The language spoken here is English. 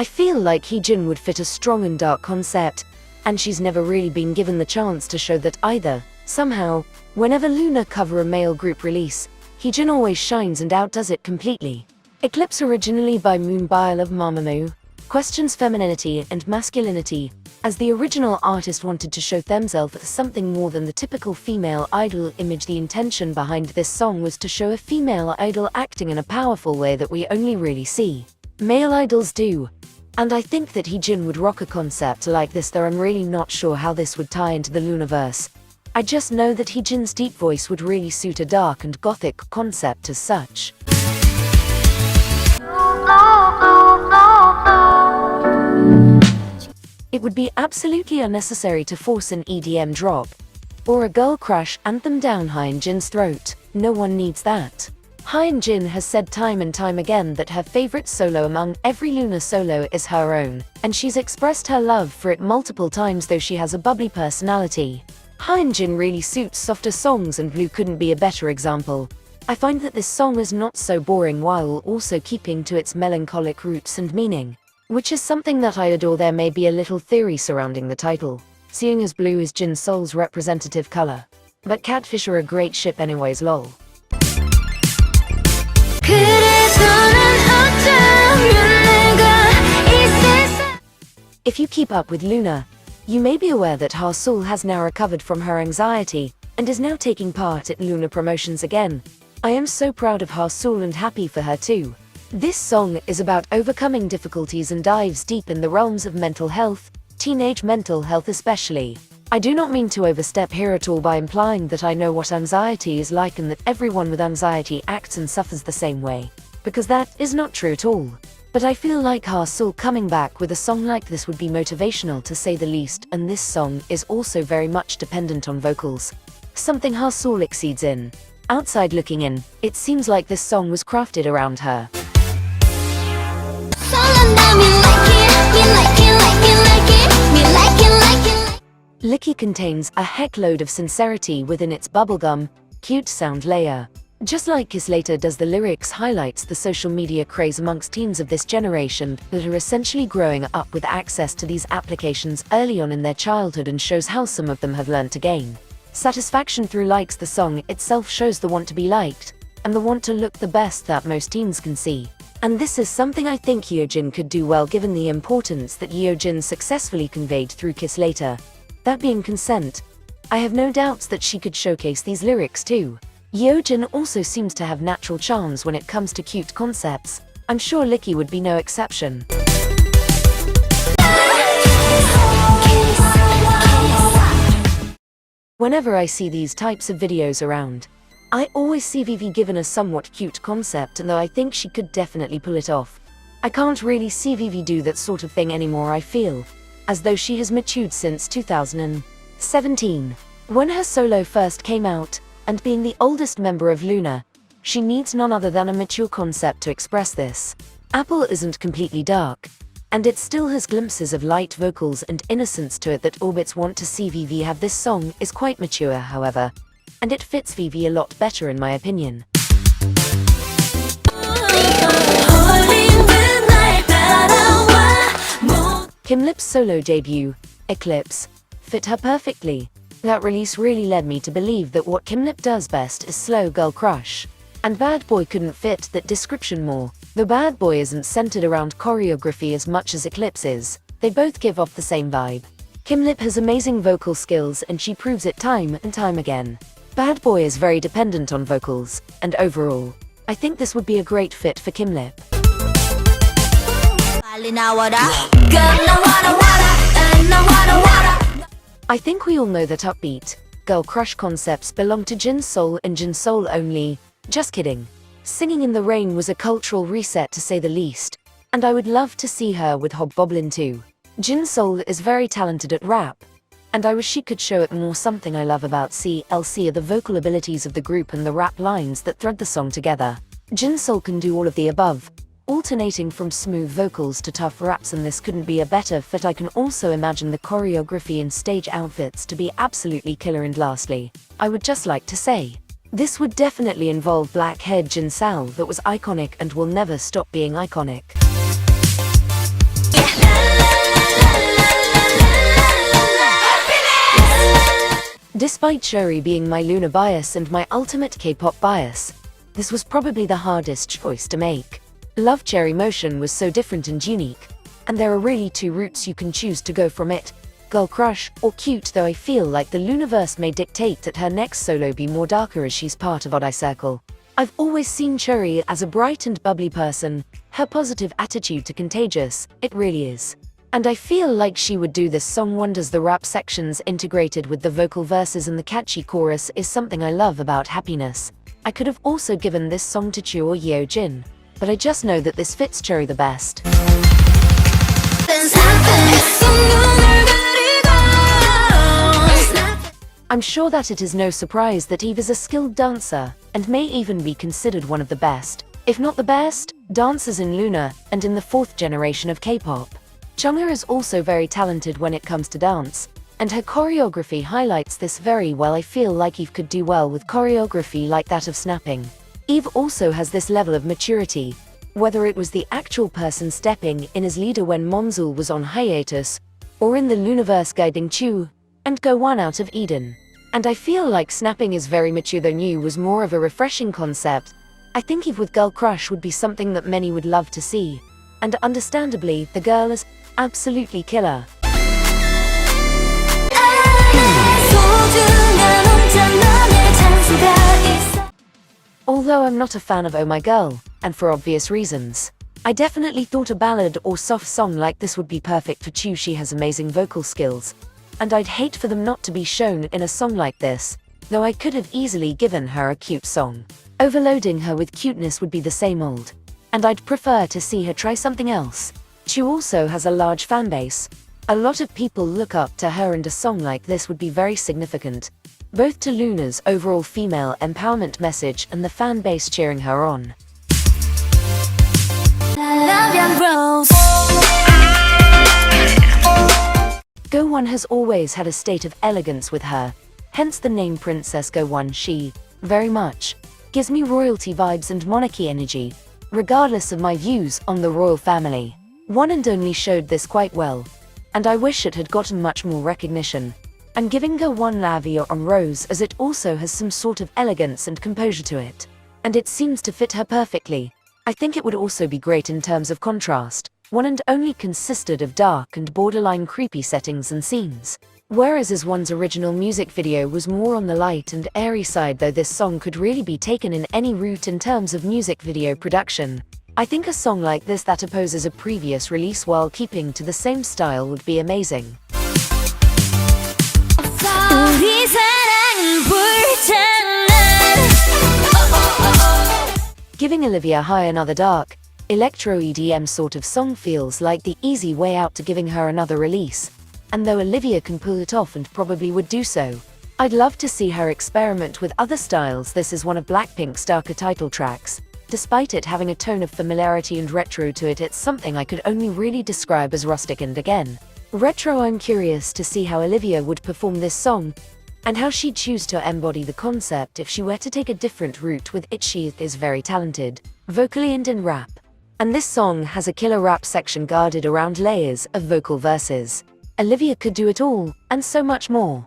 I feel like Heejin would fit a strong and dark concept, and she's never really been given the chance to show that either. Somehow, whenever Loona cover a male group release, Heejin always shines and outdoes it completely. Eclipse, originally by Moonbile of Mamamoo, questions femininity and masculinity, as the original artist wanted to show themselves as something more than the typical female idol image. The intention behind this song was to show a female idol acting in a powerful way that we only really see male idols do. And I think that Heejin would rock a concept like this, though I'm really not sure how this would tie into the Loonaverse. I just know that Heejin's deep voice would really suit a dark and gothic concept as such. It would be absolutely unnecessary to force an EDM drop or a girl crush anthem down Hyunjin's throat. No one needs that. Hyunjin has said time and time again that her favorite solo among every Loona solo is her own, and she's expressed her love for it multiple times. Though she has a bubbly personality, Hyunjin really suits softer songs, and Blue couldn't be a better example. I find that this song is not so boring while also keeping to its melancholic roots and meaning, which is something that I adore. There may be a little theory surrounding the title, seeing as blue is Jin Seol's representative color. But catfish are a great ship anyways, lol. If you keep up with Loona, you may be aware that Ha-Seul has now recovered from her anxiety and is now taking part at Loona promotions again. I am so proud of Ha-Seul and happy for her too. This song is about overcoming difficulties and dives deep in the realms of mental health, teenage mental health especially. I do not mean to overstep here at all by implying that I know what anxiety is like and that everyone with anxiety acts and suffers the same way, because that is not true at all. But I feel like Ha-Seul coming back with a song like this would be motivational to say the least, and this song is also very much dependent on vocals, something Ha-Seul exceeds in. Outside looking in, it seems like this song was crafted around her. Licky contains a heckload of sincerity within its bubblegum, cute sound layer. Just like Kiss Later does, the lyrics highlights the social media craze amongst teens of this generation that are essentially growing up with access to these applications early on in their childhood, and shows how some of them have learned to gain satisfaction through likes. The song itself shows the want to be liked and the want to look the best that most teens can see. And this is something I think Yeojin could do well, given the importance that Yeojin successfully conveyed through Kiss Later. That being consent, I have no doubts that she could showcase these lyrics too. Yeojin also seems to have natural charms when it comes to cute concepts. I'm sure Licky would be no exception. Whenever I see these types of videos around, I always see Vivi given a somewhat cute concept, and though I think she could definitely pull it off, I can't really see Vivi do that sort of thing anymore. I feel as though she has matured since 2017, when her solo first came out, and being the oldest member of Loona, she needs none other than a mature concept to express this. Apple isn't completely dark, and it still has glimpses of light vocals and innocence to it that orbits want to see Vivi have. This song is quite mature, however, and it fits Vivi a lot better in my opinion. Kim Lip's solo debut, Eclipse, fit her perfectly. That release really led me to believe that what Kim Lip does best is slow girl crush. And Bad Boy couldn't fit that description more. Though Bad Boy isn't centered around choreography as much as Eclipse is, they both give off the same vibe. Kim Lip has amazing vocal skills and she proves it time and time again. Bad Boy is very dependent on vocals, and overall, I think this would be a great fit for Kim Lip. I think we all know that upbeat, girl crush concepts belong to Jin Seol and Jin Seol only. Just kidding. Singing in the Rain was a cultural reset to say the least, and I would love to see her with Hobgoblin too. Jin Seol is very talented at rap, and I wish she could show it more. Something I love about CLC are the vocal abilities of the group and the rap lines that thread the song together. Jin Seol can do all of the above, alternating from smooth vocals to tough raps, and this couldn't be a better fit. I can also imagine the choreography and stage outfits to be absolutely killer. And lastly, I would just like to say, this would definitely involve black-haired Jin Seol that was iconic and will never stop being iconic. Despite Cherry being my Loona bias and my ultimate K-pop bias, this was probably the hardest choice to make. Love Cherry Motion was so different and unique, and there are really two routes you can choose to go from it: girl crush or cute, though I feel like the Loonaverse may dictate that her next solo be more darker as she's part of Odd Eye Circle. I've always seen Cherry as a bright and bubbly person, her positive attitude to contagious, it really is. And I feel like she would do this song wonders. The rap sections integrated with the vocal verses and the catchy chorus is something I love about Happiness. I could have also given this song to Chu or Yeo Jin, but I just know that this fits Cherry the best. I'm sure that it is no surprise that Eve is a skilled dancer, and may even be considered one of the best, if not the best, dancers in Loona and in the fourth generation of K-pop. Jungha is also very talented when it comes to dance, and her choreography highlights this very well. I feel like Eve could do well with choreography like that of snapping. Eve also has this level of maturity, whether it was the actual person stepping in as leader when Monsul was on hiatus, or in the Loonaverse guiding Chu and Go1 out of Eden. And I feel like snapping is very mature, though new was more of a refreshing concept. I think Eve with Girl Crush would be something that many would love to see. And understandably, the girl is absolutely killer. Although I'm not a fan of Oh My Girl, and for obvious reasons, I definitely thought a ballad or soft song like this would be perfect for Chu. She has amazing vocal skills, and I'd hate for them not to be shown in a song like this, though I could have easily given her a cute song. Overloading her with cuteness would be the same old, and I'd prefer to see her try something else. Chu also has a large fanbase. A lot of people look up to her, and a song like this would be very significant, both to Loona's overall female empowerment message and the fan base cheering her on. Go1 has always had a state of elegance with her, hence the name Princess Go1. She, very much, gives me royalty vibes and monarchy energy, regardless of my views on the royal family. One and Only showed this quite well, and I wish it had gotten much more recognition. I'm giving Go1 La Vie en Rose, as it also has some sort of elegance and composure to it, and it seems to fit her perfectly. I think it would also be great in terms of contrast. One and Only consisted of dark and borderline creepy settings and scenes, whereas as One's original music video was more on the light and airy side. Though this song could really be taken in any route in terms of music video production, I think a song like this that opposes a previous release while keeping to the same style would be amazing. Giving Olivia High another dark, electro EDM sort of song feels like the easy way out to giving her another release, and though Olivia can pull it off and probably would do so, I'd love to see her experiment with other styles. This is one of Blackpink's darker title tracks. Despite it having a tone of familiarity and retro to it, it's something I could only really describe as rustic and again, retro. I'm curious to see how Olivia would perform this song, and how she'd choose to embody the concept if she were to take a different route with it. She is very talented, vocally and in rap, and this song has a killer rap section guarded around layers of vocal verses. Olivia could do it all, and so much more.